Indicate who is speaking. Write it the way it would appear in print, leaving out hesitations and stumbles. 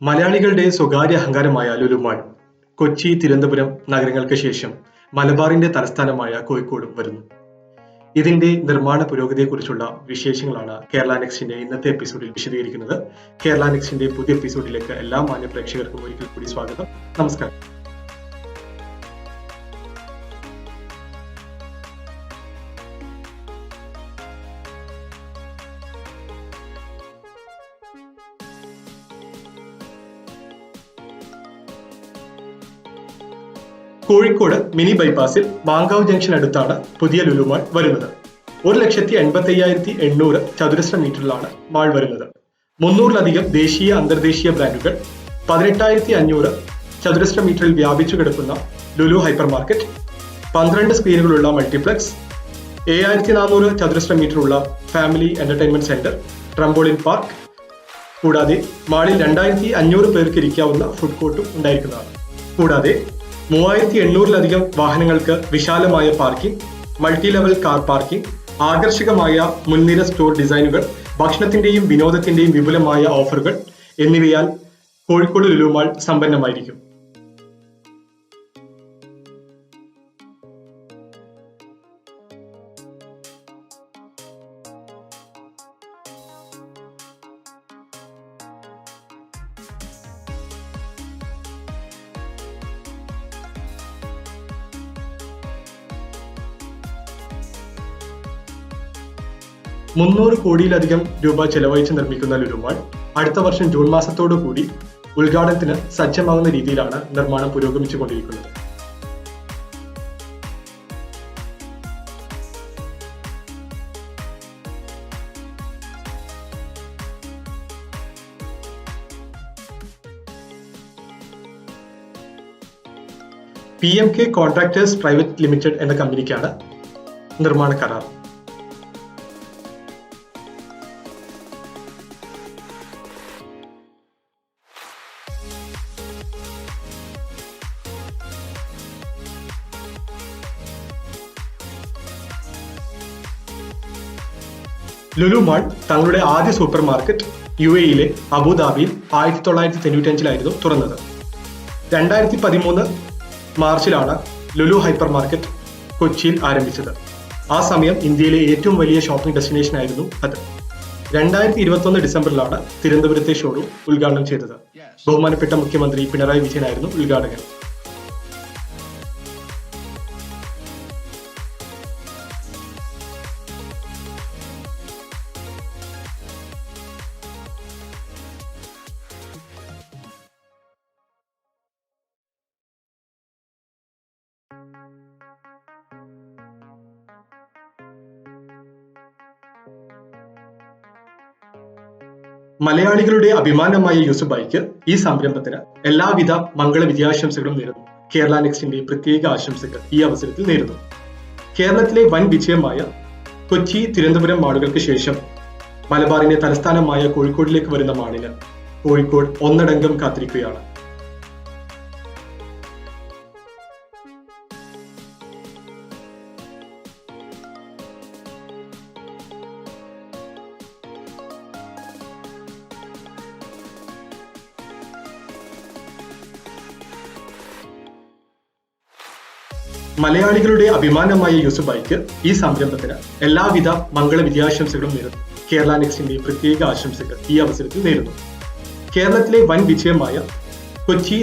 Speaker 1: മലയാളികളുടെ സ്വകാര്യ അഹങ്കാരമായ ലുലു മാൾ കൊച്ചി, തിരുവനന്തപുരം നഗരങ്ങൾക്ക് ശേഷം മലബാറിന്റെ തലസ്ഥാനമായ കോഴിക്കോടും വരുന്നു. ഇതിന്റെ നിർമ്മാണ പുരോഗതിയെക്കുറിച്ചുള്ള വിശേഷങ്ങളാണ് കേരള നെക്സ്റ്റിന്റെ ഇന്നത്തെ എപ്പിസോഡിൽ വിശദീകരിക്കുന്നത്. കേരള നെക്സ്റ്റിന്റെ പുതിയ എപ്പിസോഡിലേക്ക് എല്ലാ മാന്യ പ്രേക്ഷകർക്കും ഒരിക്കൽ കൂടി സ്വാഗതം. നമസ്കാരം. കോഴിക്കോട് മിനി ബൈപ്പാസിൽ മാങ്കാവ് ജംഗ്ഷൻ അടുത്താണ് പുതിയ ലുലു മാൾ വരുന്നത്. 1,85,800 ചതുരശ്ര മീറ്ററിലാണ് മാൾ വരുന്നത്. 300-ലധികം ദേശീയ അന്തർദേശീയ ബ്രാൻഡുകൾ, 18,500 ചതുരശ്ര മീറ്ററിൽ വ്യാപിച്ചു കിടക്കുന്ന ലുലു ഹൈപ്പർ മാർക്കറ്റ്, 12 സ്ക്രീനുകളുള്ള മൾട്ടിപ്ലക്സ്, 7,400 ചതുരശ്ര മീറ്ററുള്ള ഫാമിലി എന്റർടൈൻമെന്റ് സെന്റർ, ട്രംബോളിൻ പാർക്ക്, കൂടാതെ മാളിൽ 2,500 പേർക്ക് ഇരിക്കാവുന്ന ഫുഡ് കോർട്ടും ഉണ്ടായിരിക്കുന്നതാണ്. കൂടാതെ 3,800-ലധികം വാഹനങ്ങൾക്ക് വിശാലമായ parking, multi level car parking, ആകർഷകമായ മുൻനിര സ്റ്റോർ ഡിസൈനുകൾ, ഭക്ഷണത്തിന്റെയും വിനോദത്തിന്റെയും വിപുലമായ ഓഫറുകൾ എന്നിവയാൽ കോഴിക്കോട് ലുലു മാൾ സമ്പന്നമായിരിക്കും. $300 കോടിയിലധികം രൂപ ചെലവഴിച്ച് നിർമ്മിക്കുന്ന ലുലു മാൾ അടുത്ത വർഷം ജൂൺ മാസത്തോടു കൂടി ഉദ്ഘാടനത്തിന് സജ്ജമാകുന്ന രീതിയിലാണ് നിർമ്മാണം പുരോഗമിച്ചുകൊണ്ടിരിക്കുന്നത്. PMK കോൺട്രാക്ടേഴ്സ് പ്രൈവറ്റ് ലിമിറ്റഡ് എന്ന കമ്പനിക്കാണ് നിർമ്മാണ കരാർ. ലുലു മാൾ തങ്ങളുടെ ആദ്യ സൂപ്പർ മാർക്കറ്റ് UAE-യിലെ അബുദാബിയിൽ 1995-ലായിരുന്നു തുറന്നത്. 2013 മാർച്ചിലാണ് ലുലു ഹൈപ്പർ മാർക്കറ്റ് കൊച്ചിയിൽ ആരംഭിച്ചത്. ആ സമയം ഇന്ത്യയിലെ ഏറ്റവും വലിയ ഷോപ്പിംഗ് ഡെസ്റ്റിനേഷൻ ആയിരുന്നു അത്. 2021 ഡിസംബറിലാണ് തിരുവനന്തപുരത്തെ ഷോറൂം ഉദ്ഘാടനം ചെയ്തത്. ബഹുമാനപ്പെട്ട മുഖ്യമന്ത്രി പിണറായി വിജയനായിരുന്നു ഉദ്ഘാടകൻ. മലയാളികളുടെ അഭിമാനമായ യൂസുബായിക്ക് ഈ സംരംഭത്തിന് എല്ലാവിധ മംഗള വിജയാശംസകളും നേരുന്നു. കേരള നെക്സ്റ്റിന്റെ പ്രത്യേക ആശംസകൾ ഈ അവസരത്തിൽ നേരുന്നു. കേരളത്തിലെ വൻ വിജയമായ കൊച്ചി, തിരുവനന്തപുരം മാളുകൾക്ക് ശേഷം മലബാറിന്റെ തലസ്ഥാനമായ കോഴിക്കോടിലേക്ക് വരുന്ന മാളിന് കോഴിക്കോട് ഒന്നടങ്കം കാത്തിരിക്കുകയാണ്. മലയാളികളുടെ അഭിമാനമായ യൂസുബായിക്ക് ഈ സംരംഭത്തിന് എല്ലാവിധ മംഗള വിജയാശംസകളും നേരുന്നു. കേരള നെക്സ്റ്റിന്റെ പ്രത്യേക ആശംസകൾ ഈ അവസരത്തിൽ നേരുന്നു. കേരളത്തിലെ വൻ വിജയമായ കൊച്ചി